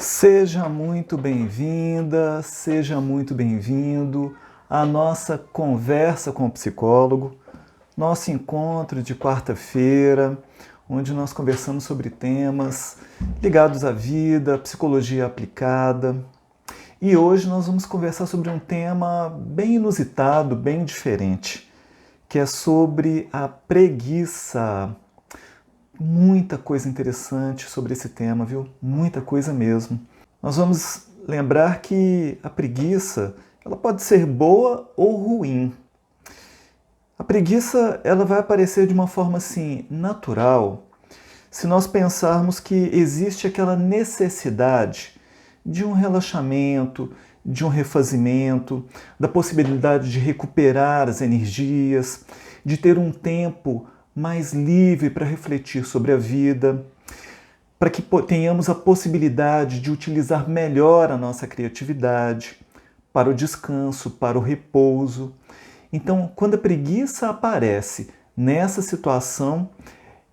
Seja muito bem-vinda, seja muito bem-vindo à nossa conversa com o psicólogo, nosso encontro de quarta-feira, onde nós conversamos sobre temas ligados à vida, psicologia aplicada. E hoje nós vamos conversar sobre um tema bem inusitado, bem diferente, que é sobre a preguiça. Muita coisa interessante sobre esse tema, viu? Muita coisa mesmo. Nós vamos lembrar que a preguiça, ela pode ser boa ou ruim. A preguiça, ela vai aparecer de uma forma assim natural, se nós pensarmos que existe aquela necessidade de um relaxamento, de um refazimento, da possibilidade de recuperar as energias, de ter um tempo mais livre para refletir sobre a vida, para que tenhamos a possibilidade de utilizar melhor a nossa criatividade para o descanso, para o repouso. Então, quando a preguiça aparece nessa situação,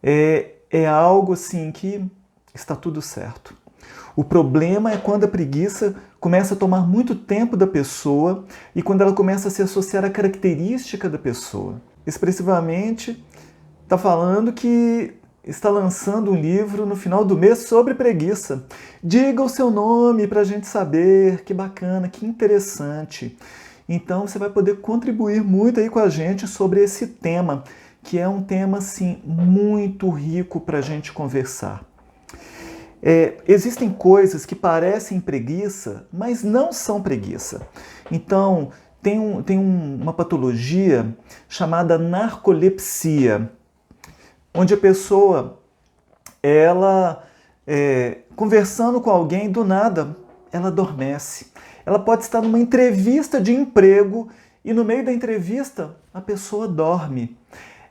é algo assim que está tudo certo. O problema é quando a preguiça começa a tomar muito tempo da pessoa e quando ela começa a se associar à característica da pessoa. Expressivamente, está falando que está lançando um livro no final do mês sobre preguiça. Diga o seu nome para a gente saber. Que bacana, que interessante. Então você vai poder contribuir muito aí com a gente sobre esse tema, que é um tema assim muito rico para a gente conversar. Existem coisas que parecem preguiça, mas não são preguiça. Então, tem uma patologia chamada narcolepsia, onde a pessoa, conversando com alguém, do nada, ela adormece. Ela pode estar numa entrevista de emprego e no meio da entrevista a pessoa dorme.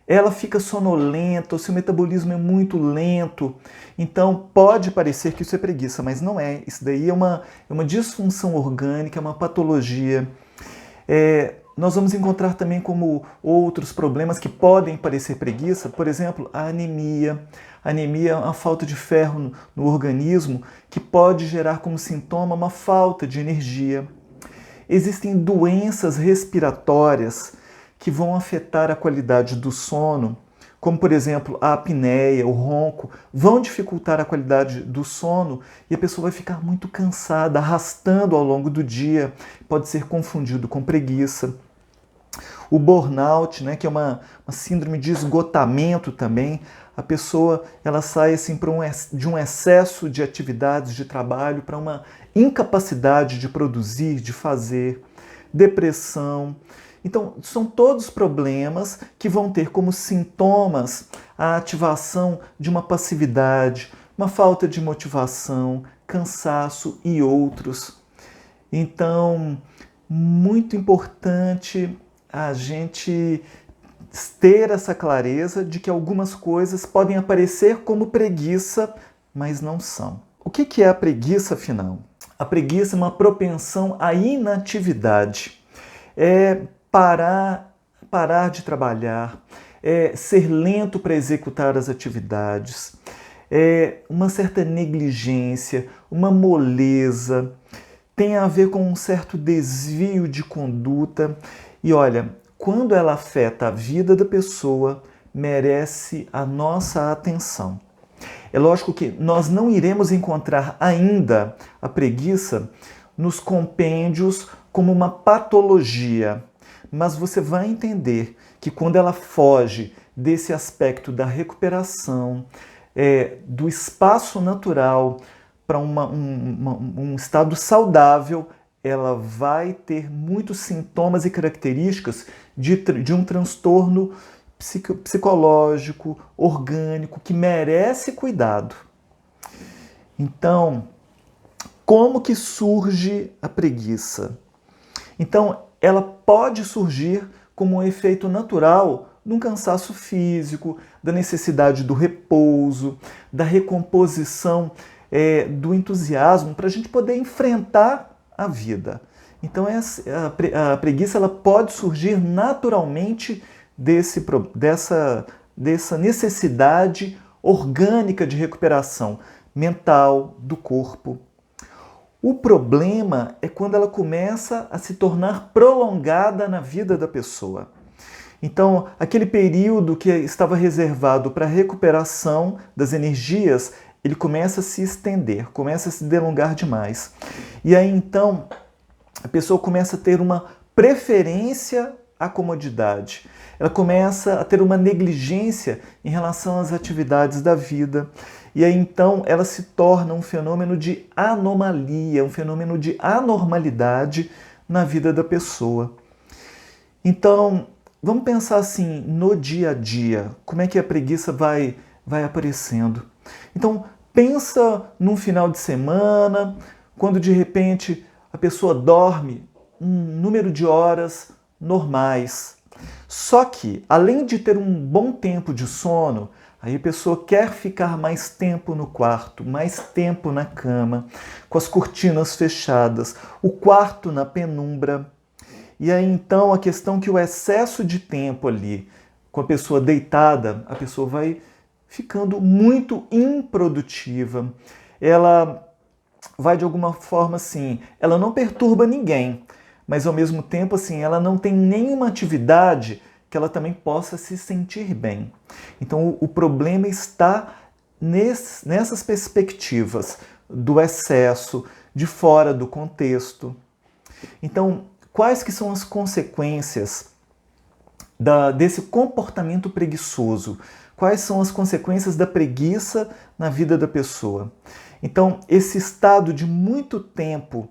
Ela fica sonolenta, o seu metabolismo é muito lento. Então pode parecer que isso é preguiça, mas não é. Isso daí é uma disfunção orgânica, é uma patologia. Nós vamos encontrar também como outros problemas que podem parecer preguiça, por exemplo, a anemia. A anemia é uma falta de ferro no organismo que pode gerar como sintoma uma falta de energia. Existem doenças respiratórias que vão afetar a qualidade do sono, como por exemplo a apneia, o ronco, vão dificultar a qualidade do sono e a pessoa vai ficar muito cansada, arrastando ao longo do dia, pode ser confundido com preguiça. O burnout, né, que é uma síndrome de esgotamento também, a pessoa ela sai assim, de um excesso de atividades de trabalho para uma incapacidade de produzir, de fazer, depressão. Então, são todos problemas que vão ter como sintomas a ativação de uma passividade, uma falta de motivação, cansaço e outros. Então, muito importante a gente ter essa clareza de que algumas coisas podem aparecer como preguiça, mas não são. O que é a preguiça, afinal? A preguiça é uma propensão à inatividade. É parar de trabalhar, ser lento para executar as atividades, uma certa negligência, uma moleza, tem a ver com um certo desvio de conduta. E olha, quando ela afeta a vida da pessoa, merece a nossa atenção. É lógico que nós não iremos encontrar ainda a preguiça nos compêndios como uma patologia, mas você vai entender que quando ela foge desse aspecto da recuperação, do espaço natural para um estado saudável, ela vai ter muitos sintomas e características de um transtorno psicológico, orgânico, que merece cuidado. Então, como que surge a preguiça? Então, ela pode surgir como um efeito natural de um cansaço físico, da necessidade do repouso, da recomposição, do entusiasmo para a gente poder enfrentar a vida. Então, a preguiça ela pode surgir naturalmente dessa necessidade orgânica de recuperação mental do corpo. O problema é quando ela começa a se tornar prolongada na vida da pessoa. Então, aquele período que estava reservado para a recuperação das energias, ele começa a se estender, começa a se delongar demais. E aí, então, a pessoa começa a ter uma preferência à comodidade. Ela começa a ter uma negligência em relação às atividades da vida. E aí, então, ela se torna um fenômeno de anomalia, um fenômeno de anormalidade na vida da pessoa. Então, vamos pensar assim, no dia a dia, como é que a preguiça vai aparecendo. Então, pensa num final de semana, quando de repente a pessoa dorme um número de horas normais. Só que, além de ter um bom tempo de sono, aí a pessoa quer ficar mais tempo no quarto, mais tempo na cama, com as cortinas fechadas, o quarto na penumbra. E aí então a questão que o excesso de tempo ali, com a pessoa deitada, a pessoa vai ficando muito improdutiva. Ela vai de alguma forma assim, ela não perturba ninguém, mas ao mesmo tempo assim, ela não tem nenhuma atividade que ela também possa se sentir bem. Então o problema está nessas perspectivas do excesso, de fora do contexto. Então, quais que são as consequências desse comportamento preguiçoso? Quais são as consequências da preguiça na vida da pessoa? Então, esse estado de muito tempo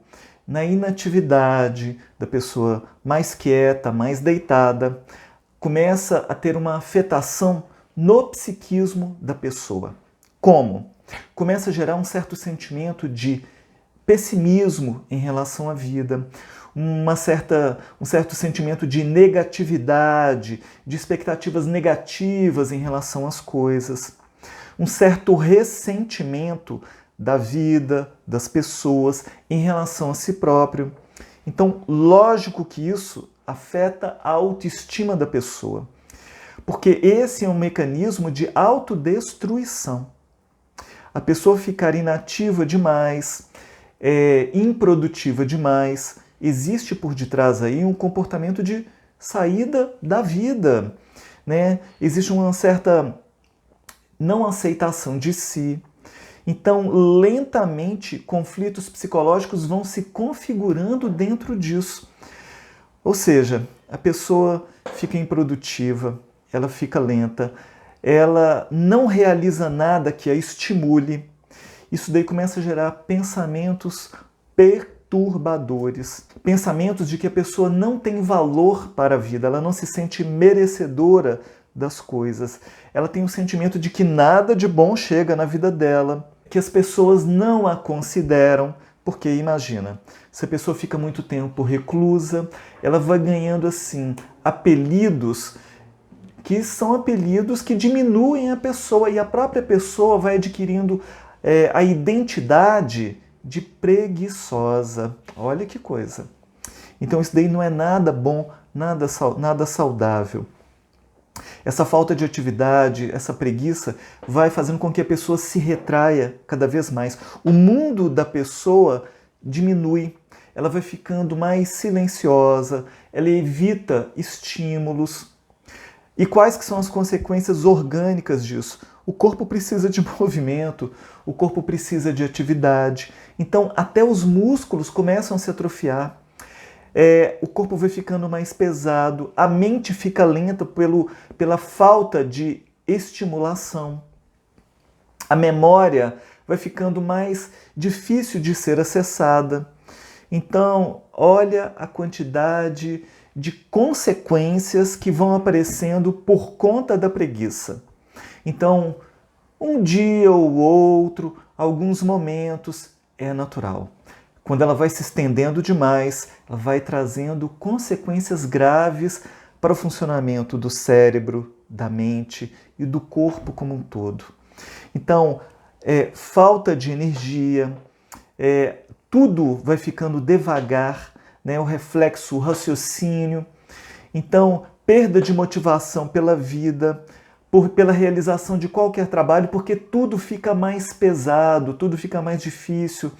na inatividade da pessoa mais quieta, mais deitada, começa a ter uma afetação no psiquismo da pessoa. Como? Começa a gerar um certo sentimento de pessimismo em relação à vida, um certo sentimento de negatividade, de expectativas negativas em relação às coisas, um certo ressentimento da vida, das pessoas, em relação a si próprio. Então, lógico que isso afeta a autoestima da pessoa, porque esse é um mecanismo de autodestruição. A pessoa ficar inativa demais, improdutiva demais, existe por detrás aí um comportamento de saída da vida, né? Existe uma certa não aceitação de si. Então, lentamente, conflitos psicológicos vão se configurando dentro disso. Ou seja, a pessoa fica improdutiva, ela fica lenta, ela não realiza nada que a estimule. Isso daí começa a gerar pensamentos perturbadores, pensamentos de que a pessoa não tem valor para a vida, ela não se sente merecedora das coisas. Ela tem o sentimento de que nada de bom chega na vida dela, que as pessoas não a consideram, porque imagina, se a pessoa fica muito tempo reclusa, ela vai ganhando assim apelidos que são apelidos que diminuem a pessoa e a própria pessoa vai adquirindo a identidade de preguiçosa. Olha que coisa. Então isso daí não é nada bom, nada saudável. Essa falta de atividade, essa preguiça, vai fazendo com que a pessoa se retraia cada vez mais. O mundo da pessoa diminui, ela vai ficando mais silenciosa, ela evita estímulos. E quais que são as consequências orgânicas disso? O corpo precisa de movimento, o corpo precisa de atividade. Então, até os músculos começam a se atrofiar. O corpo vai ficando mais pesado, a mente fica lenta pela falta de estimulação. A memória vai ficando mais difícil de ser acessada. Então, olha a quantidade de consequências que vão aparecendo por conta da preguiça. Então, um dia ou outro, alguns momentos, é natural. Quando ela vai se estendendo demais, ela vai trazendo consequências graves para o funcionamento do cérebro, da mente e do corpo como um todo. Então, falta de energia, tudo vai ficando devagar, né? O reflexo, o raciocínio. Então, perda de motivação pela vida, pela realização de qualquer trabalho, porque tudo fica mais pesado, tudo fica mais difícil.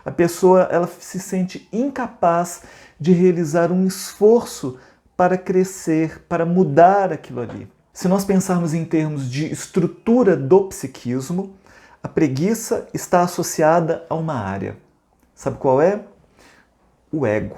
A pessoa ela se sente incapaz de realizar um esforço para crescer, para mudar aquilo ali. Se nós pensarmos em termos de estrutura do psiquismo, a preguiça está associada a uma área. Sabe qual é? O ego.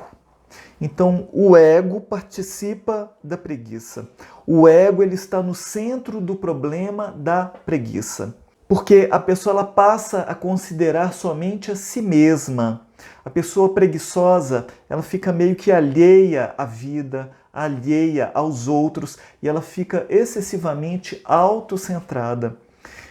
Então, o ego participa da preguiça. O ego ele está no centro do problema da preguiça. Porque a pessoa ela passa a considerar somente a si mesma. A pessoa preguiçosa, ela fica meio que alheia à vida, alheia aos outros, e ela fica excessivamente autocentrada.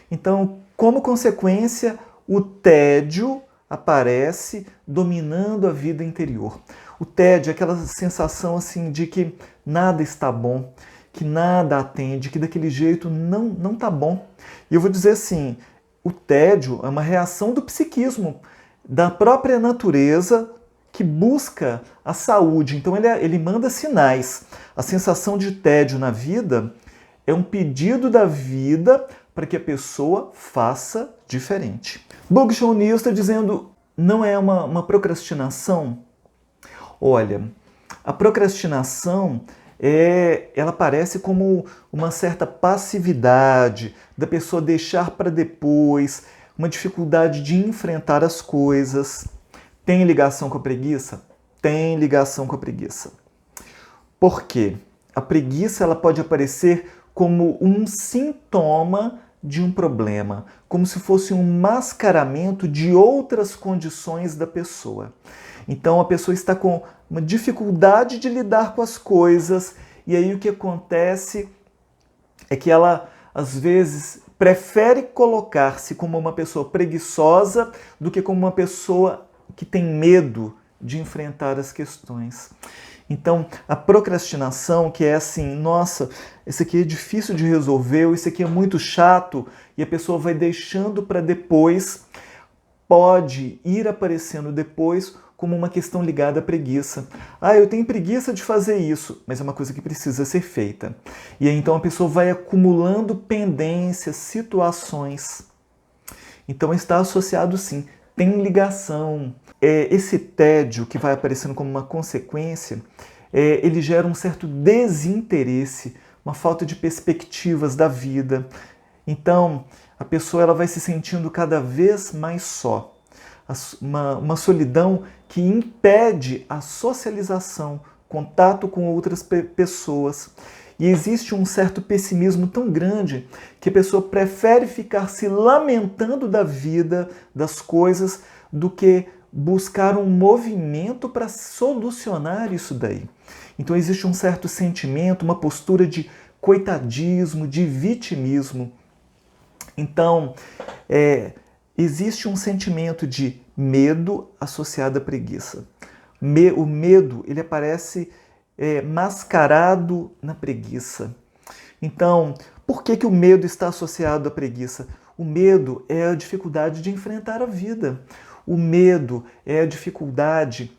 Então, como consequência, o tédio aparece dominando a vida interior. O tédio é aquela sensação assim de que nada está bom, que nada atende, que daquele jeito não está bom. E eu vou dizer assim, o tédio é uma reação do psiquismo, da própria natureza que busca a saúde. Então ele manda sinais. A sensação de tédio na vida é um pedido da vida para que a pessoa faça diferente. Byung-Chul Neil está dizendo, não é uma procrastinação? Olha, a procrastinação ela parece como uma certa passividade da pessoa deixar para depois, uma dificuldade de enfrentar as coisas. Tem ligação com a preguiça? Tem ligação com a preguiça. Por quê? A preguiça ela pode aparecer como um sintoma de um problema, como se fosse um mascaramento de outras condições da pessoa. Então a pessoa está com uma dificuldade de lidar com as coisas e aí o que acontece é que ela às vezes prefere colocar-se como uma pessoa preguiçosa do que como uma pessoa que tem medo de enfrentar as questões. Então, a procrastinação, que é assim, nossa, esse aqui é difícil de resolver, ou esse aqui é muito chato, e a pessoa vai deixando para depois, pode ir aparecendo depois como uma questão ligada à preguiça. Ah, eu tenho preguiça de fazer isso, mas é uma coisa que precisa ser feita. E aí então a pessoa vai acumulando pendências, situações. Então está associado sim, tem ligação. Esse tédio que vai aparecendo como uma consequência, ele gera um certo desinteresse, uma falta de perspectivas da vida. Então, a pessoa ela vai se sentindo cada vez mais só. Uma solidão que impede a socialização, contato com outras pessoas. E existe um certo pessimismo tão grande que a pessoa prefere ficar se lamentando da vida, das coisas, do que buscar um movimento para solucionar isso daí. Então existe um certo sentimento, uma postura de coitadismo, de vitimismo. Então, existe um sentimento de medo associado à preguiça. O medo, ele aparece mascarado na preguiça. Então, por que o medo está associado à preguiça? O medo é a dificuldade de enfrentar a vida. O medo é a dificuldade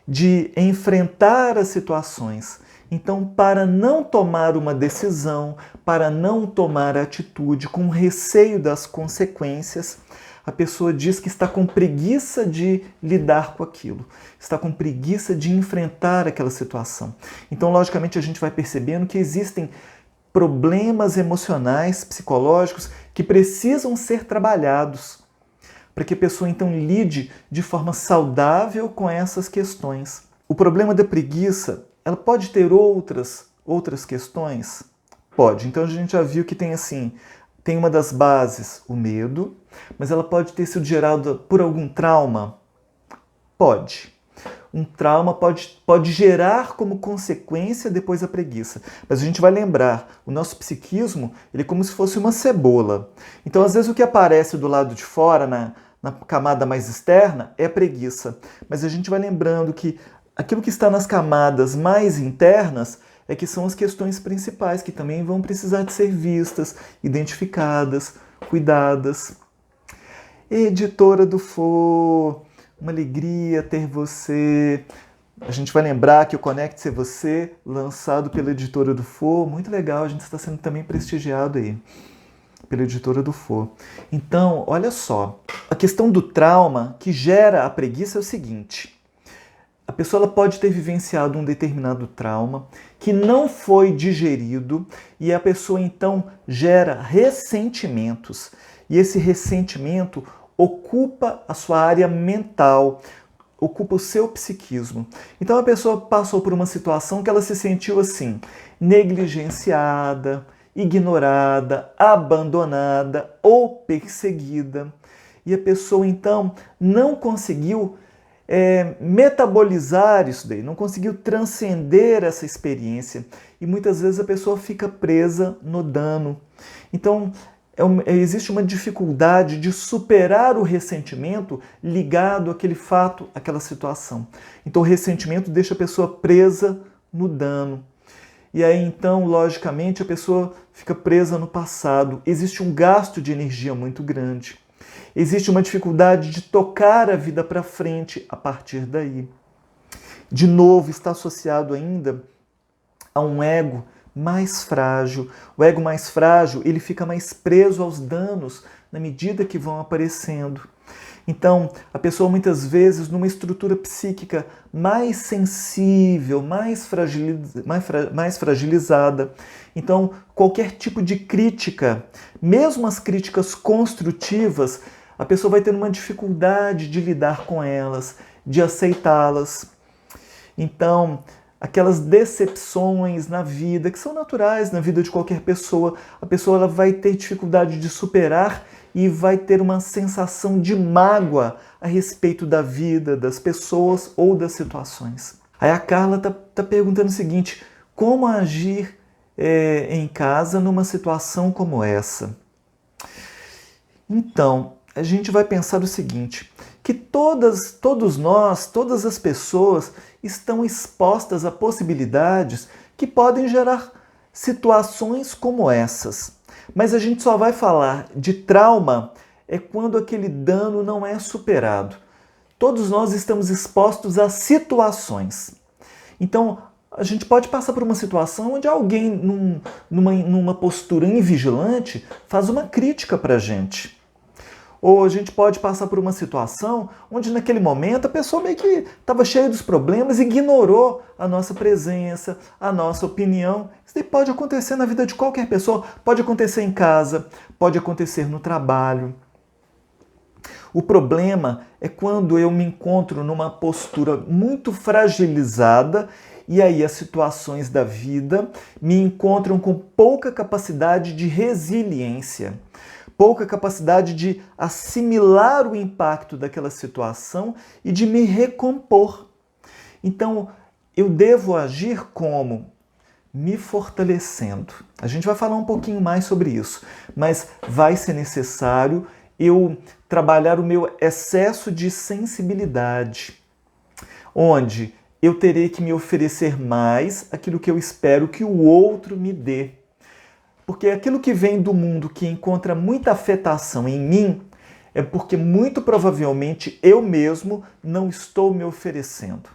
de enfrentar as situações. Então, para não tomar uma decisão, para não tomar atitude com receio das consequências, a pessoa diz que está com preguiça de lidar com aquilo, está com preguiça de enfrentar aquela situação. Então, logicamente, a gente vai percebendo que existem problemas emocionais, psicológicos, que precisam ser trabalhados para que a pessoa então lide de forma saudável com essas questões. O problema da preguiça, ela pode ter outras questões? Pode. Então a gente já viu que tem uma das bases, o medo, mas ela pode ter sido gerada por algum trauma? Pode. Um trauma pode gerar como consequência depois a preguiça. Mas a gente vai lembrar, o nosso psiquismo, ele é como se fosse uma cebola. Então, às vezes, o que aparece do lado de fora, na camada mais externa, é a preguiça. Mas a gente vai lembrando que aquilo que está nas camadas mais internas é que são as questões principais, que também vão precisar de ser vistas, identificadas, cuidadas. Editora do For, uma alegria ter você. A gente vai lembrar que o Conecte-se Você, lançado pela Editora do For, muito legal, a gente está sendo também prestigiado aí pela editora do For. Então, olha só, a questão do trauma que gera a preguiça é o seguinte: a pessoa ela pode ter vivenciado um determinado trauma que não foi digerido e a pessoa então gera ressentimentos. E esse ressentimento ocupa a sua área mental, ocupa o seu psiquismo. Então a pessoa passou por uma situação que ela se sentiu assim, negligenciada, ignorada, abandonada ou perseguida. E a pessoa então não conseguiu metabolizar isso daí, não conseguiu transcender essa experiência. E muitas vezes a pessoa fica presa no dano. Então, existe uma dificuldade de superar o ressentimento ligado àquele fato, àquela situação. Então o ressentimento deixa a pessoa presa no dano. E aí então, logicamente, a pessoa fica presa no passado. Existe um gasto de energia muito grande. Existe uma dificuldade de tocar a vida para frente a partir daí. De novo, está associado ainda a um ego mais frágil. O ego mais frágil, ele fica mais preso aos danos na medida que vão aparecendo. Então, a pessoa muitas vezes numa estrutura psíquica mais sensível, mais fragilizada. Então, qualquer tipo de crítica, mesmo as críticas construtivas, a pessoa vai ter uma dificuldade de lidar com elas, de aceitá-las. Então, aquelas decepções na vida, que são naturais na vida de qualquer pessoa, a pessoa ela vai ter dificuldade de superar e vai ter uma sensação de mágoa a respeito da vida, das pessoas ou das situações. Aí a Carla tá perguntando o seguinte: como agir em casa numa situação como essa? Então, a gente vai pensar o seguinte, que todos nós, todas as pessoas estão expostas a possibilidades que podem gerar situações como essas. Mas a gente só vai falar de trauma quando aquele dano não é superado. Todos nós estamos expostos a situações. Então, a gente pode passar por uma situação onde alguém, numa postura invigilante, faz uma crítica para a gente. Ou a gente pode passar por uma situação onde naquele momento a pessoa meio que estava cheia dos problemas e ignorou a nossa presença, a nossa opinião. Isso daí pode acontecer na vida de qualquer pessoa, pode acontecer em casa, pode acontecer no trabalho. O problema é quando eu me encontro numa postura muito fragilizada e aí as situações da vida me encontram com pouca capacidade de resiliência. Pouca capacidade de assimilar o impacto daquela situação e de me recompor. Então, eu devo agir como? Me fortalecendo. A gente vai falar um pouquinho mais sobre isso, mas vai ser necessário eu trabalhar o meu excesso de sensibilidade, onde eu terei que me oferecer mais aquilo que eu espero que o outro me dê. Porque aquilo que vem do mundo que encontra muita afetação em mim é porque muito provavelmente eu mesmo não estou me oferecendo.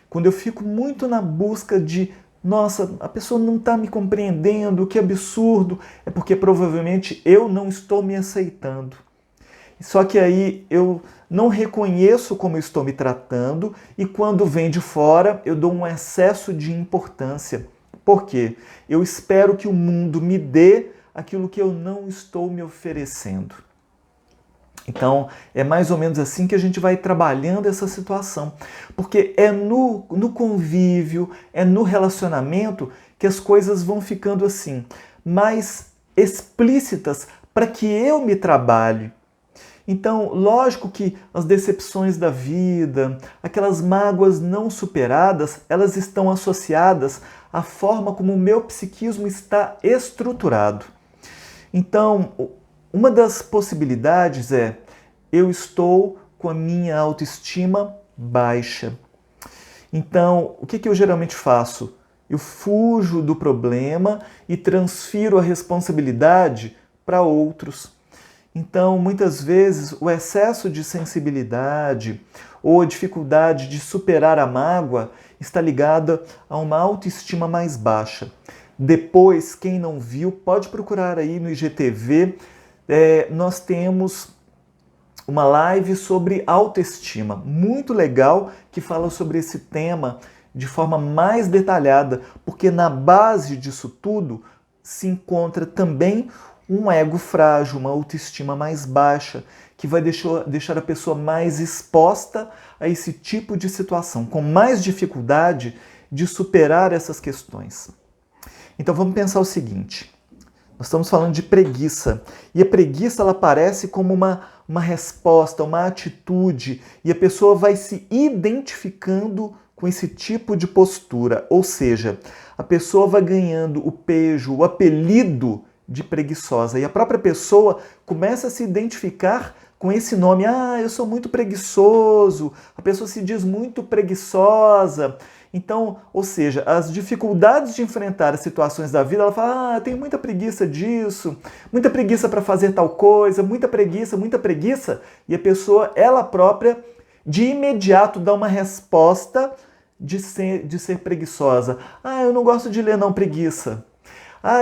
Quando eu fico muito na busca de, nossa, a pessoa não está me compreendendo, que absurdo, é porque provavelmente eu não estou me aceitando. Só que aí eu não reconheço como eu estou me tratando e quando vem de fora eu dou um excesso de importância. Por quê? Eu espero que o mundo me dê aquilo que eu não estou me oferecendo. Então, é mais ou menos assim que a gente vai trabalhando essa situação. Porque é no convívio, é no relacionamento que as coisas vão ficando assim, mais explícitas para que eu me trabalhe. Então, lógico que as decepções da vida, aquelas mágoas não superadas, elas estão associadas à forma como o meu psiquismo está estruturado. Então, uma das possibilidades é, eu estou com a minha autoestima baixa. Então, o que eu geralmente faço? Eu fujo do problema e transfiro a responsabilidade para outros. Então, muitas vezes, o excesso de sensibilidade ou a dificuldade de superar a mágoa está ligada a uma autoestima mais baixa. Depois, quem não viu, pode procurar aí no IGTV. Nós temos uma live sobre autoestima, muito legal, que fala sobre esse tema de forma mais detalhada, porque na base disso tudo se encontra também um ego frágil, uma autoestima mais baixa, que vai deixar a pessoa mais exposta a esse tipo de situação, com mais dificuldade de superar essas questões. Então vamos pensar o seguinte, nós estamos falando de preguiça, e a preguiça ela aparece como uma resposta, uma atitude, e a pessoa vai se identificando com esse tipo de postura, ou seja, a pessoa vai ganhando o pejo, o apelido de preguiçosa, e a própria pessoa começa a se identificar com esse nome. Eu sou muito preguiçoso, a pessoa se diz muito preguiçosa. Então, ou seja, as dificuldades de enfrentar as situações da vida, ela fala, eu tenho muita preguiça disso, muita preguiça para fazer tal coisa, muita preguiça, e a pessoa, ela própria, de imediato dá uma resposta de ser preguiçosa. Eu não gosto de ler não, preguiça.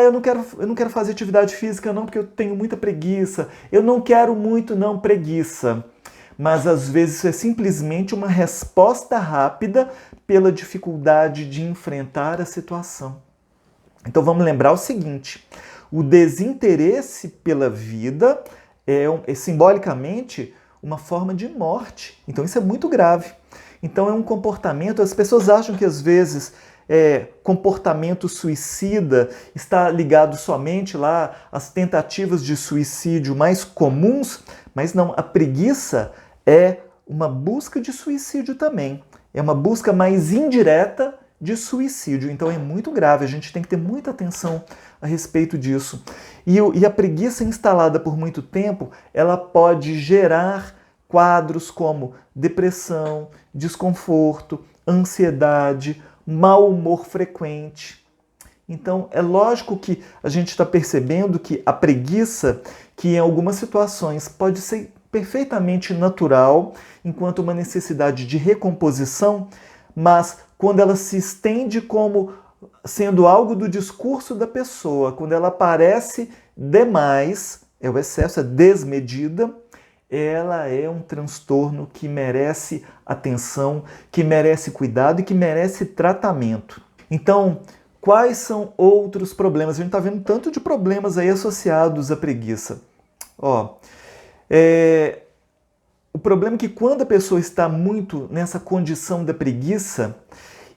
Eu não quero fazer atividade física não, porque eu tenho muita preguiça. Eu não quero muito não, preguiça. Mas às vezes isso é simplesmente uma resposta rápida pela dificuldade de enfrentar a situação. Então vamos lembrar o seguinte, o desinteresse pela vida é simbolicamente uma forma de morte. Então isso é muito grave. Então é um comportamento, as pessoas acham que às vezes comportamento suicida está ligado somente lá às tentativas de suicídio mais comuns, mas não, a preguiça é uma busca de suicídio também. É uma busca mais indireta de suicídio. Então é muito grave, a gente tem que ter muita atenção a respeito disso. E a preguiça instalada por muito tempo, ela pode gerar quadros como depressão, desconforto, ansiedade, mau humor frequente. Então é lógico que a gente está percebendo que a preguiça, que em algumas situações pode ser perfeitamente natural, enquanto uma necessidade de recomposição, mas quando ela se estende como sendo algo do discurso da pessoa, quando ela aparece demais, é o excesso, é desmedida, ela é um transtorno que merece atenção, que merece cuidado e que merece tratamento. Então, quais são outros problemas? A gente está vendo tanto de problemas aí associados à preguiça. O problema é que quando a pessoa está muito nessa condição da preguiça,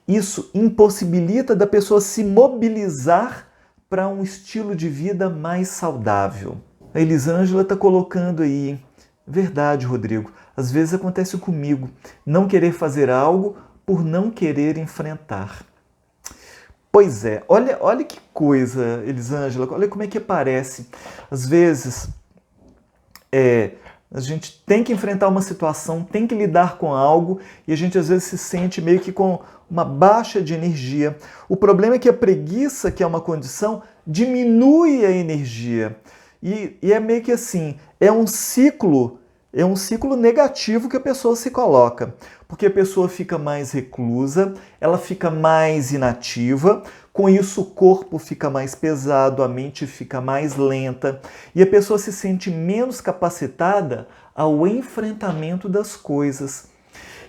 isso impossibilita da pessoa se mobilizar para um estilo de vida mais saudável. A Elisângela está colocando aí, verdade, Rodrigo, às vezes acontece comigo, não querer fazer algo por não querer enfrentar. Pois é, olha que coisa, Elisângela, olha como é que aparece. Às vezes, a gente tem que enfrentar uma situação, tem que lidar com algo e a gente às vezes se sente meio que com uma baixa de energia. O problema é que a preguiça, que é uma condição, diminui a energia. E é meio que assim, é um ciclo negativo que a pessoa se coloca. Porque a pessoa fica mais reclusa, ela fica mais inativa, com isso o corpo fica mais pesado, a mente fica mais lenta e a pessoa se sente menos capacitada ao enfrentamento das coisas.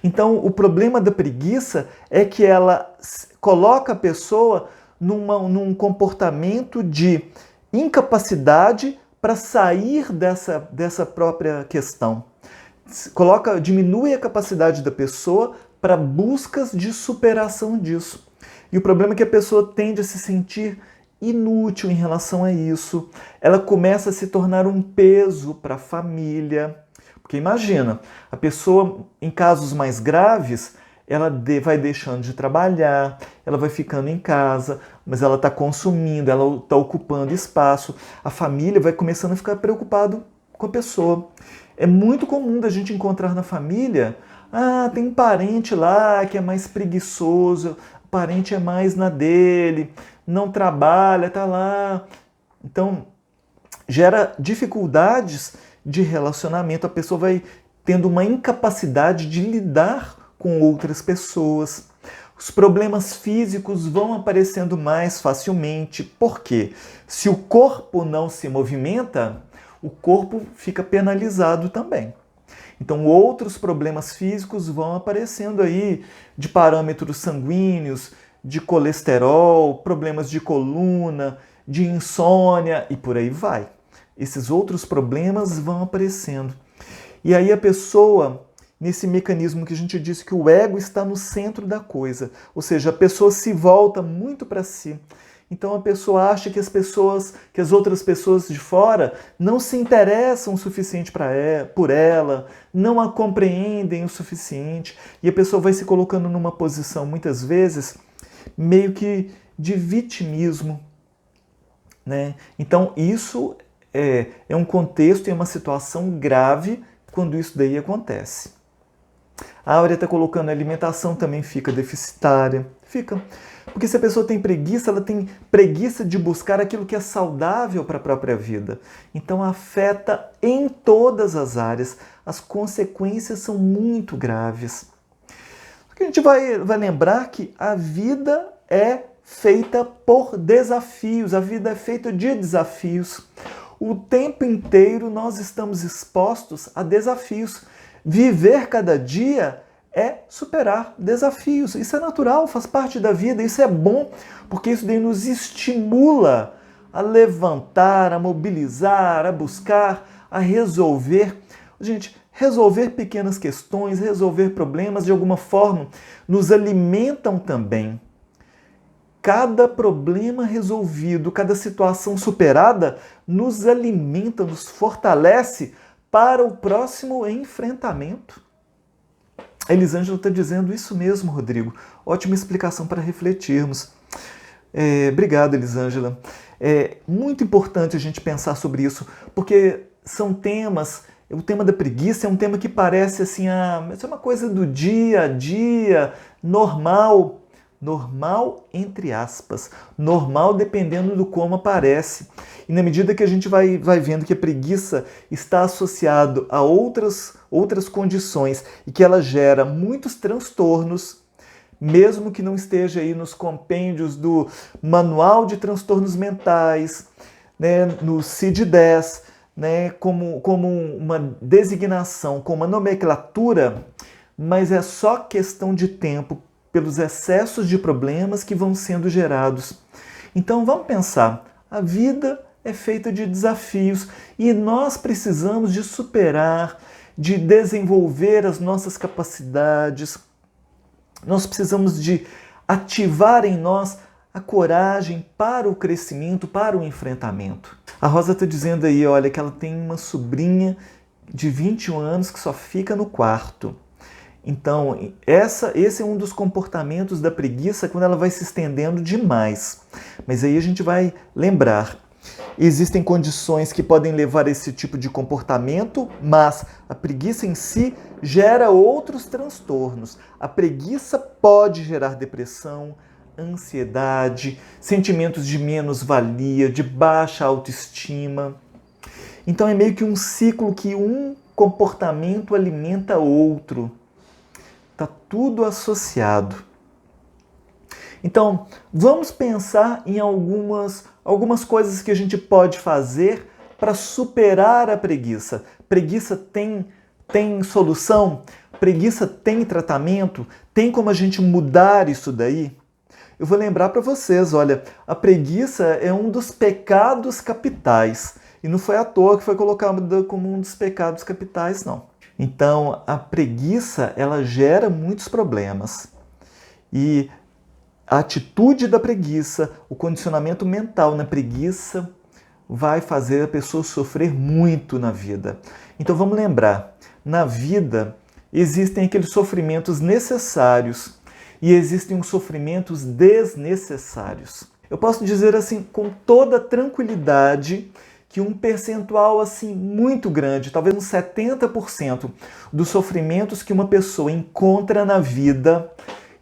Então, o problema da preguiça é que ela coloca a pessoa num comportamento de incapacidade para sair dessa própria questão. Diminui a capacidade da pessoa para buscas de superação disso. E o problema é que a pessoa tende a se sentir inútil em relação a isso. Ela começa a se tornar um peso para a família. Porque imagina, a pessoa, em casos mais graves, ela vai deixando de trabalhar, ela vai ficando em casa, mas ela está consumindo, ela está ocupando espaço. A família vai começando a ficar preocupada com a pessoa. É muito comum da gente encontrar na família, tem um parente lá que é mais preguiçoso, o parente é mais na dele, não trabalha, está lá. Então, gera dificuldades de relacionamento, a pessoa vai tendo uma incapacidade de lidar com outras pessoas. Os problemas físicos vão aparecendo mais facilmente. Por quê? Se o corpo não se movimenta, o corpo fica penalizado também. Então, outros problemas físicos vão aparecendo aí, de parâmetros sanguíneos, de colesterol, problemas de coluna, de insônia e por aí vai. Esses outros problemas vão aparecendo. E aí a pessoa, nesse mecanismo que a gente disse que o ego está no centro da coisa, ou seja, a pessoa se volta muito para si. Então a pessoa acha que as outras pessoas de fora não se interessam o suficiente por ela, não a compreendem o suficiente, e a pessoa vai se colocando numa posição, muitas vezes, meio que de vitimismo, né? Então isso é um contexto e uma situação grave quando isso daí acontece. A Áurea está colocando a alimentação também fica deficitária. Fica. Porque se a pessoa tem preguiça, ela tem preguiça de buscar aquilo que é saudável para a própria vida. Então afeta em todas as áreas. As consequências são muito graves. A gente vai lembrar que a vida é feita por desafios. A vida é feita de desafios. O tempo inteiro nós estamos expostos a desafios. Viver cada dia é superar desafios. Isso é natural, faz parte da vida, isso é bom, porque isso daí nos estimula a levantar, a mobilizar, a buscar, a resolver. Gente, resolver pequenas questões, resolver problemas, de alguma forma, nos alimentam também. Cada problema resolvido, cada situação superada, nos alimenta, nos fortalece para o próximo enfrentamento. A Elisângela está dizendo isso mesmo, Rodrigo. Ótima explicação para refletirmos. Obrigado, Elisângela. É muito importante a gente pensar sobre isso, porque são temas... O tema da preguiça é um tema que parece assim, isso é uma coisa do dia a dia, normal. Normal, entre aspas. Normal dependendo do como aparece. E na medida que a gente vai vendo que a preguiça está associada a outras condições e que ela gera muitos transtornos, mesmo que não esteja aí nos compêndios do Manual de Transtornos Mentais, né, no CID-10, né, como uma designação, como uma nomenclatura, mas é só questão de tempo pelos excessos de problemas que vão sendo gerados. Então vamos pensar, a vida é feita de desafios e nós precisamos de superar, de desenvolver as nossas capacidades, nós precisamos de ativar em nós a coragem para o crescimento, para o enfrentamento. A Rosa está dizendo aí, olha, que ela tem uma sobrinha de 21 anos que só fica no quarto. Então, esse é um dos comportamentos da preguiça quando ela vai se estendendo demais. Mas aí a gente vai lembrar, existem condições que podem levar a esse tipo de comportamento, mas a preguiça em si gera outros transtornos. A preguiça pode gerar depressão, ansiedade, sentimentos de menos-valia, de baixa autoestima. Então é meio que um ciclo que um comportamento alimenta outro. Está tudo associado. Então, vamos pensar em algumas coisas que a gente pode fazer para superar a preguiça. Preguiça tem solução? Preguiça tem tratamento? Tem como a gente mudar isso daí? Eu vou lembrar para vocês, olha, a preguiça é um dos pecados capitais. E não foi à toa que foi colocado como um dos pecados capitais, não. Então, a preguiça, ela gera muitos problemas. E a atitude da preguiça, o condicionamento mental na preguiça, vai fazer a pessoa sofrer muito na vida. Então, vamos lembrar, na vida existem aqueles sofrimentos necessários e existem os sofrimentos desnecessários. Eu posso dizer assim, com toda tranquilidade, que um percentual assim muito grande, talvez uns 70% dos sofrimentos que uma pessoa encontra na vida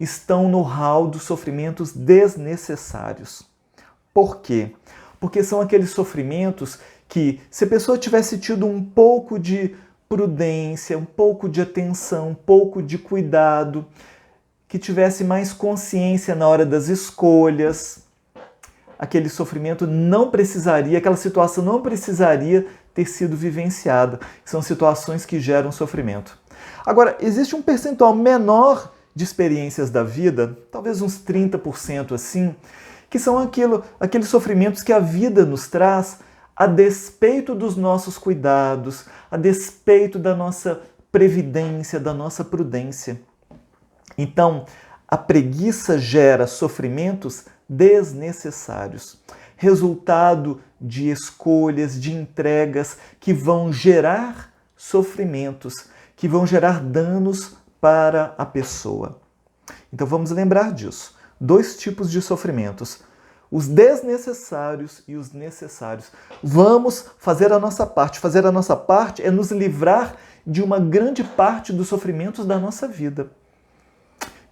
estão no hall dos sofrimentos desnecessários. Por quê? Porque são aqueles sofrimentos que, se a pessoa tivesse tido um pouco de prudência, um pouco de atenção, um pouco de cuidado, que tivesse mais consciência na hora das escolhas. Aquele sofrimento não precisaria, aquela situação não precisaria ter sido vivenciada. São situações que geram sofrimento. Agora, existe um percentual menor de experiências da vida, talvez uns 30% assim, que são aqueles sofrimentos que a vida nos traz a despeito dos nossos cuidados, a despeito da nossa previdência, da nossa prudência. Então, a preguiça gera sofrimentos desnecessários, resultado de escolhas, de entregas que vão gerar sofrimentos, que vão gerar danos para a pessoa. Então vamos lembrar disso. 2 tipos de sofrimentos: os desnecessários e os necessários. Vamos fazer a nossa parte. Fazer a nossa parte é nos livrar de uma grande parte dos sofrimentos da nossa vida.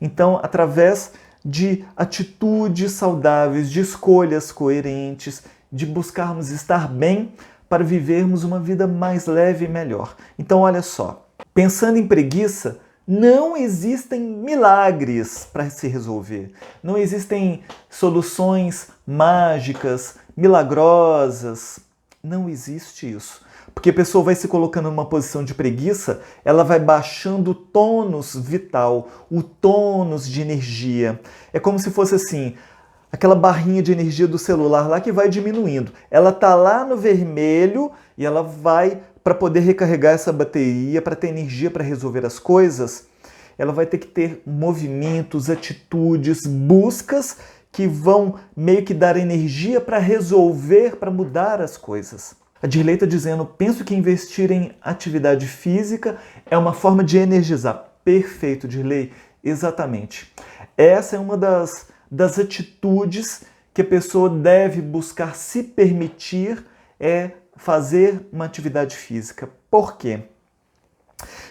Então, através de atitudes saudáveis, de escolhas coerentes, de buscarmos estar bem para vivermos uma vida mais leve e melhor. Então, olha só, pensando em preguiça, não existem milagres para se resolver. Não existem soluções mágicas, milagrosas. Não existe isso. Porque a pessoa vai se colocando numa posição de preguiça, ela vai baixando o tônus vital, o tônus de energia. É como se fosse assim, aquela barrinha de energia do celular lá que vai diminuindo. Ela está lá no vermelho e ela vai, para poder recarregar essa bateria, para ter energia para resolver as coisas, ela vai ter que ter movimentos, atitudes, buscas que vão meio que dar energia para resolver, para mudar as coisas. A Dirley está dizendo, penso que investir em atividade física é uma forma de energizar. Perfeito, Dirley, exatamente. Essa é uma das atitudes que a pessoa deve buscar se permitir, é fazer uma atividade física. Por quê?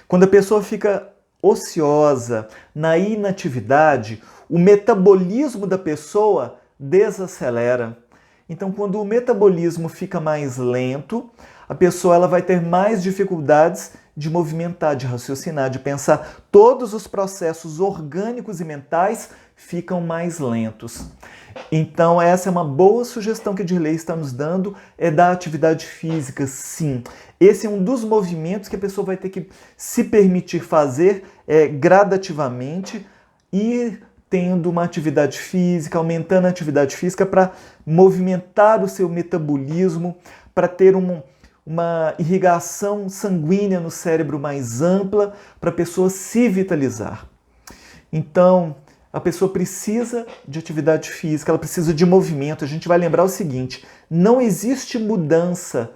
Quando a pessoa fica ociosa, na inatividade, o metabolismo da pessoa desacelera. Então, quando o metabolismo fica mais lento, a pessoa ela vai ter mais dificuldades de movimentar, de raciocinar, de pensar. Todos os processos orgânicos e mentais ficam mais lentos. Então, essa é uma boa sugestão que a Dirley está nos dando, é da atividade física, sim. Esse é um dos movimentos que a pessoa vai ter que se permitir fazer gradativamente e tendo uma atividade física, aumentando a atividade física para movimentar o seu metabolismo, para ter uma irrigação sanguínea no cérebro mais ampla, para a pessoa se vitalizar. Então, a pessoa precisa de atividade física, ela precisa de movimento. A gente vai lembrar o seguinte, não existe mudança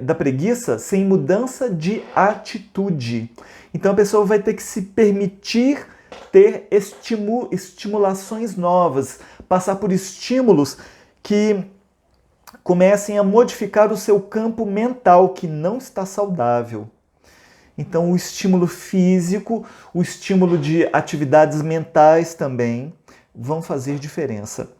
da preguiça sem mudança de atitude. Então, a pessoa vai ter que se permitir ter estimulações novas, passar por estímulos que comecem a modificar o seu campo mental, que não está saudável. Então, o estímulo físico, o estímulo de atividades mentais também vão fazer diferença.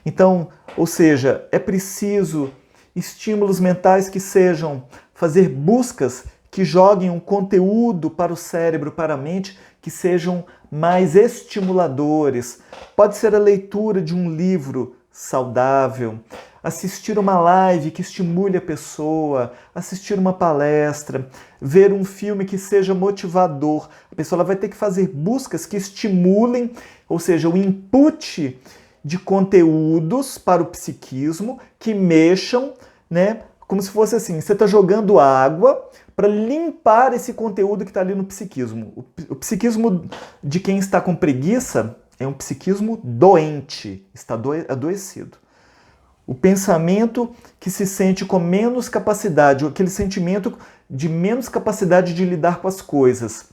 Então, ou seja, é preciso estímulos mentais que sejam fazer buscas que joguem um conteúdo para o cérebro, para a mente, que sejam mais estimuladores. Pode ser a leitura de um livro saudável, assistir uma live que estimule a pessoa, assistir uma palestra, ver um filme que seja motivador. A pessoa ela vai ter que fazer buscas que estimulem, ou seja, o input de conteúdos para o psiquismo que mexam, né? Como se fosse assim, você está jogando água para limpar esse conteúdo que está ali no psiquismo. O psiquismo de quem está com preguiça é um psiquismo doente, está adoecido. O pensamento que se sente com menos capacidade, aquele sentimento de menos capacidade de lidar com as coisas,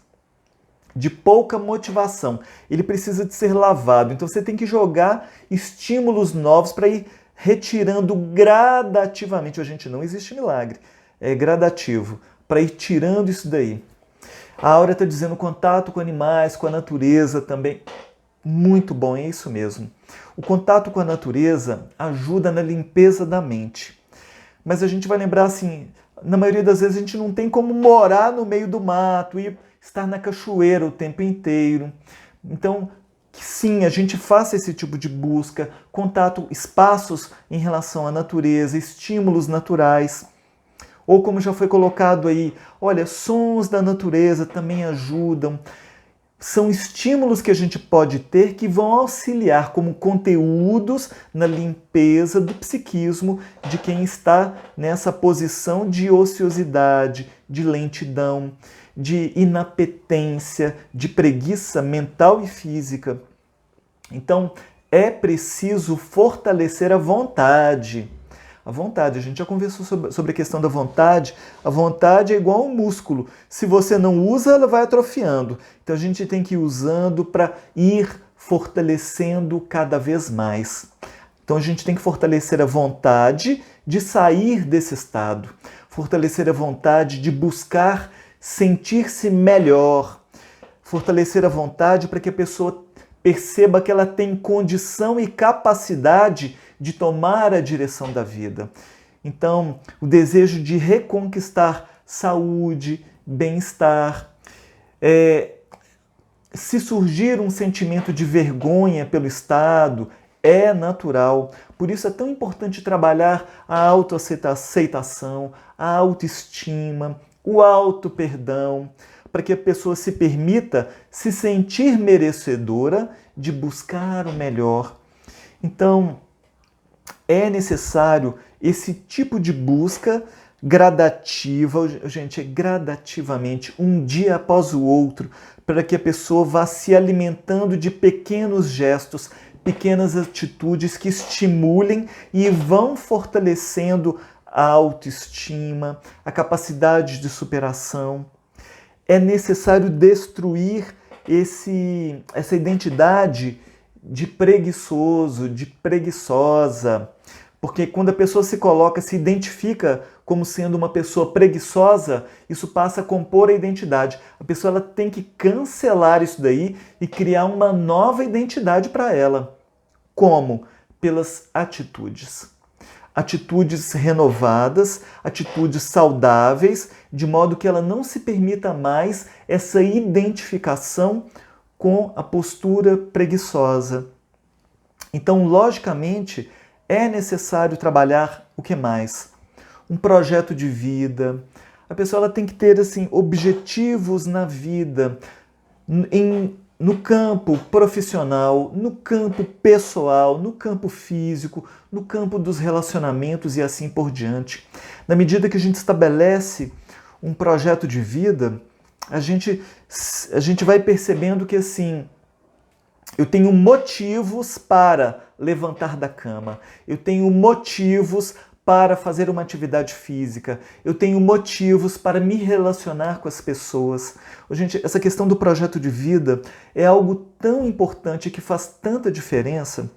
de pouca motivação, ele precisa de ser lavado. Então você tem que jogar estímulos novos para ir retirando gradativamente. Gente, não existe milagre, é gradativo, para ir tirando isso daí. A Áurea está dizendo contato com animais, com a natureza também. Muito bom, é isso mesmo. O contato com a natureza ajuda na limpeza da mente. Mas a gente vai lembrar assim, na maioria das vezes a gente não tem como morar no meio do mato e estar na cachoeira o tempo inteiro. Então, que sim, a gente faça esse tipo de busca, contato, espaços em relação à natureza, estímulos naturais. Ou como já foi colocado aí, olha, sons da natureza também ajudam. São estímulos que a gente pode ter que vão auxiliar como conteúdos na limpeza do psiquismo de quem está nessa posição de ociosidade, de lentidão, de inapetência, de preguiça mental e física. Então, é preciso fortalecer a vontade. A vontade, a gente já conversou sobre a questão da vontade. A vontade é igual um músculo. Se você não usa, ela vai atrofiando. Então a gente tem que ir usando para ir fortalecendo cada vez mais. Então a gente tem que fortalecer a vontade de sair desse estado. Fortalecer a vontade de buscar sentir-se melhor. Fortalecer a vontade para que a pessoa perceba que ela tem condição e capacidade de tomar a direção da vida. Então, o desejo de reconquistar saúde, bem-estar. Se surgir um sentimento de vergonha pelo Estado, é natural. Por isso é tão importante trabalhar a autoaceitação, a autoestima, o auto-perdão, para que a pessoa se permita se sentir merecedora de buscar o melhor. Então, é necessário esse tipo de busca gradativa, gente, gradativamente, um dia após o outro, para que a pessoa vá se alimentando de pequenos gestos, pequenas atitudes que estimulem e vão fortalecendo a autoestima, a capacidade de superação. É necessário destruir essa identidade de preguiçoso, de preguiçosa, porque quando a pessoa se identifica como sendo uma pessoa preguiçosa, isso passa a compor a identidade. A pessoa ela tem que cancelar isso daí e criar uma nova identidade para ela. Como? Pelas atitudes. Atitudes renovadas, atitudes saudáveis, de modo que ela não se permita mais essa identificação com a postura preguiçosa. Então, logicamente, é necessário trabalhar o que mais? Um projeto de vida. A pessoa ela tem que ter assim, objetivos na vida, no campo profissional, no campo pessoal, no campo físico, no campo dos relacionamentos e assim por diante. Na medida que a gente estabelece um projeto de vida, a gente vai percebendo que assim, eu tenho motivos para levantar da cama, eu tenho motivos para fazer uma atividade física, eu tenho motivos para me relacionar com as pessoas. Gente, essa questão do projeto de vida é algo tão importante que faz tanta diferença.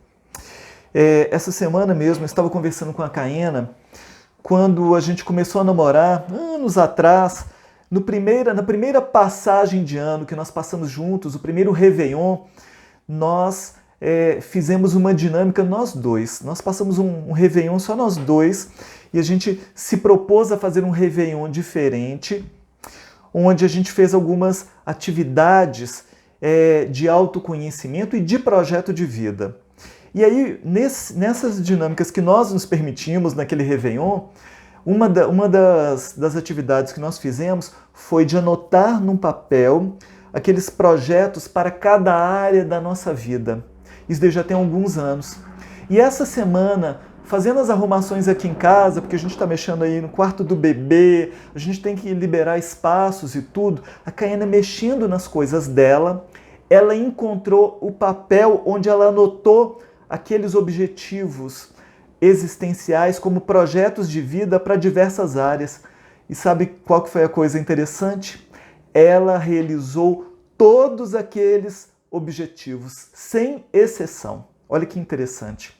Essa semana mesmo eu estava conversando com a Caena, quando a gente começou a namorar, anos atrás, na primeira passagem de ano que nós passamos juntos, o primeiro Réveillon, nós fizemos uma dinâmica nós dois. Nós passamos um Réveillon só nós dois e a gente se propôs a fazer um Réveillon diferente, onde a gente fez algumas atividades de autoconhecimento e de projeto de vida. E aí, nessas dinâmicas que nós nos permitimos naquele Réveillon, uma das atividades que nós fizemos foi de anotar num papel aqueles projetos para cada área da nossa vida. Isso daí já tem alguns anos. E essa semana, fazendo as arrumações aqui em casa, porque a gente está mexendo aí no quarto do bebê, a gente tem que liberar espaços e tudo, a Caena mexendo nas coisas dela, ela encontrou o papel onde ela anotou aqueles objetivos existenciais como projetos de vida para diversas áreas. E sabe qual que foi a coisa interessante? Ela realizou todos aqueles objetivos, sem exceção. Olha que interessante.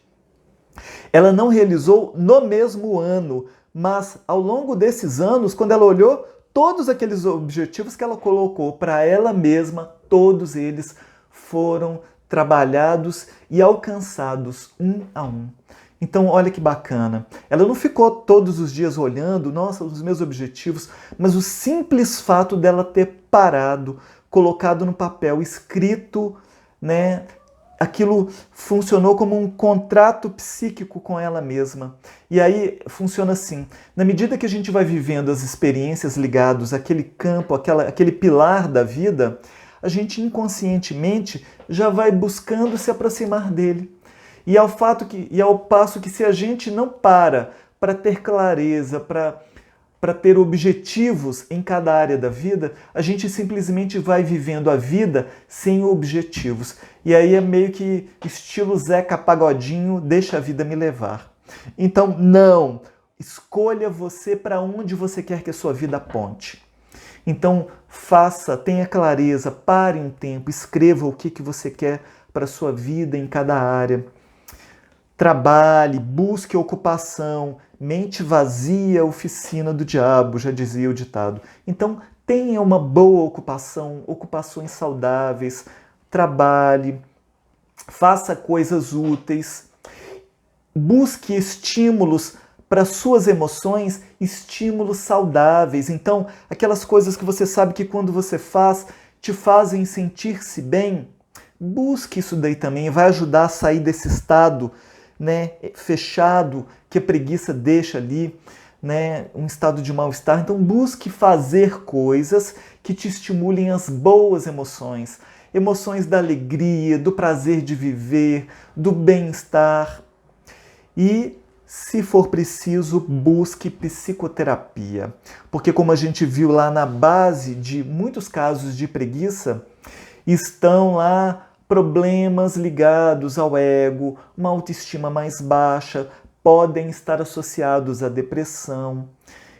Ela não realizou no mesmo ano, mas ao longo desses anos, quando ela olhou todos aqueles objetivos que ela colocou para ela mesma, todos eles foram trabalhados e alcançados um a um. Então, olha que bacana. Ela não ficou todos os dias olhando, nossa, os meus objetivos, mas o simples fato dela ter parado, colocado no papel, escrito né? Aquilo funcionou como um contrato psíquico com ela mesma. E aí funciona assim: na medida que a gente vai vivendo as experiências ligadas àquele campo, aquele pilar da vida, a gente inconscientemente já vai buscando se aproximar dele. E ao passo que se a gente não para ter clareza, para ter objetivos em cada área da vida, a gente simplesmente vai vivendo a vida sem objetivos. E aí é meio que estilo Zeca Pagodinho, deixa a vida me levar. Então, não, escolha você para onde você quer que a sua vida aponte. Então, tenha clareza, pare um tempo, escreva o que você quer para a sua vida em cada área. Trabalhe, busque ocupação, mente vazia, oficina do diabo, já dizia o ditado. Então, tenha uma boa ocupação, ocupações saudáveis, trabalhe, faça coisas úteis, busque estímulos para suas emoções, estímulos saudáveis. Então, aquelas coisas que você sabe que quando você faz, te fazem sentir-se bem, busque isso daí também, vai ajudar a sair desse estado, né, fechado que a preguiça deixa ali, né, um estado de mal-estar. Então busque fazer coisas que te estimulem as boas emoções, emoções da alegria, do prazer de viver, do bem-estar. E, se for preciso, busque psicoterapia, porque como a gente viu lá na base de muitos casos de preguiça, estão lá problemas ligados ao ego, uma autoestima mais baixa, podem estar associados à depressão.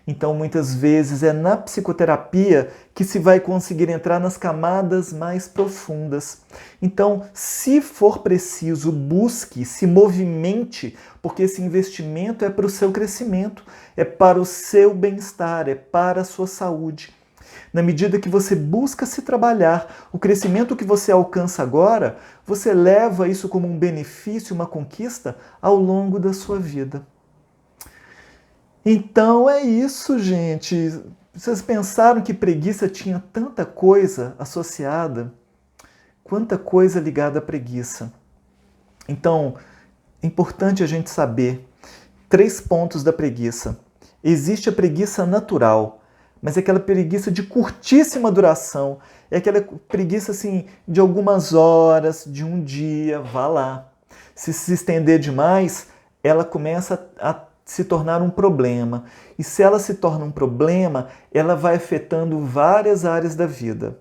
Então, muitas vezes é na psicoterapia que se vai conseguir entrar nas camadas mais profundas. Então, se for preciso, busque, se movimente, porque esse investimento é para o seu crescimento, é para o seu bem-estar, é para a sua saúde. Na medida que você busca se trabalhar, o crescimento que você alcança agora, você leva isso como um benefício, uma conquista ao longo da sua vida. Então é isso, gente. Vocês pensaram que preguiça tinha tanta coisa associada? Quanta coisa ligada à preguiça. Então, é importante a gente saber 3 pontos da preguiça. Existe a preguiça natural, mas é aquela preguiça de curtíssima duração, é aquela preguiça assim de algumas horas, de um dia, vá lá. Se estender demais, ela começa a se tornar um problema. E se ela se torna um problema, ela vai afetando várias áreas da vida.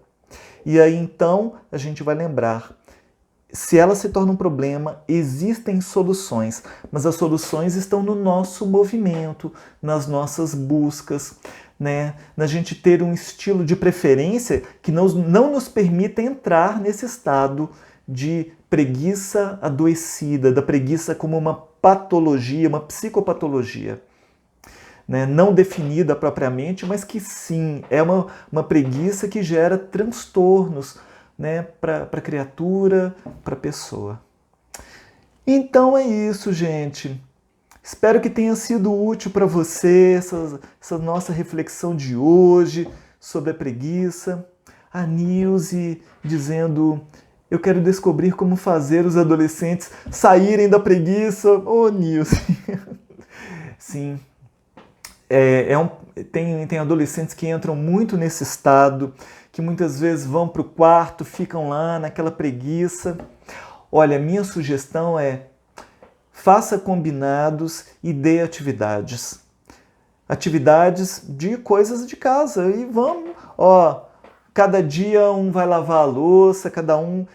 E aí então a gente vai lembrar, se ela se torna um problema, existem soluções, mas as soluções estão no nosso movimento, nas nossas buscas, né? Na gente ter um estilo de preferência que não nos permita entrar nesse estado de preguiça adoecida, da preguiça como uma patologia, uma psicopatologia, né? Não definida propriamente, mas que sim, é uma preguiça que gera transtornos, né, para a criatura, para a pessoa. Então é isso, gente. Espero que tenha sido útil para você essa nossa reflexão de hoje sobre a preguiça. A Nilce dizendo: eu quero descobrir como fazer os adolescentes saírem da preguiça. Ô, Nilce! Sim, tem adolescentes que entram muito nesse estado, que muitas vezes vão para o quarto, ficam lá naquela preguiça. Olha, minha sugestão é: faça combinados e dê atividades. Atividades de coisas de casa. E vamos, cada dia um vai lavar a louça,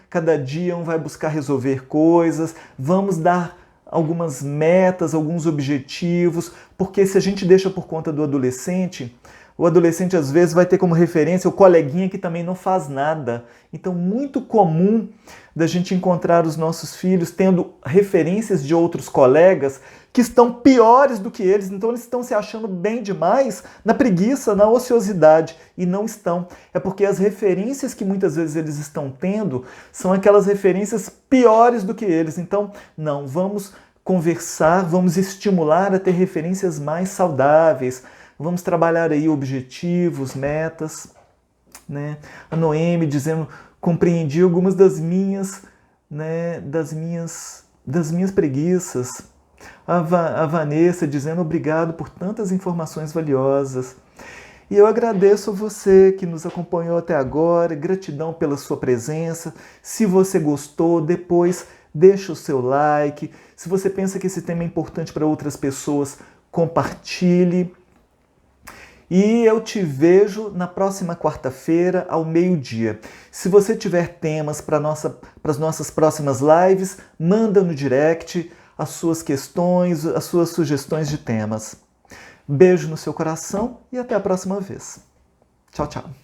cada dia um vai buscar resolver coisas. Vamos dar algumas metas, alguns objetivos, porque se a gente deixa por conta do adolescente, o adolescente às vezes vai ter como referência o coleguinha que também não faz nada. Então, muito comum da gente encontrar os nossos filhos tendo referências de outros colegas que estão piores do que eles. Então, eles estão se achando bem demais na preguiça, na ociosidade. E não estão. É porque as referências que muitas vezes eles estão tendo são aquelas referências piores do que eles. Então, não, vamos conversar, vamos estimular a ter referências mais saudáveis. Vamos trabalhar aí objetivos, metas, né? A Noemi dizendo: compreendi algumas das minhas né, das minhas preguiças. A Vanessa dizendo obrigado por tantas informações valiosas. E eu agradeço a você que nos acompanhou até agora, gratidão pela sua presença. Se você gostou, depois deixa o seu like. Se você pensa que esse tema é importante para outras pessoas, compartilhe. E eu te vejo na próxima quarta-feira, ao meio-dia. Se você tiver temas para as nossas próximas lives, manda no direct as suas questões, as suas sugestões de temas. Beijo no seu coração e até a próxima vez. Tchau, tchau.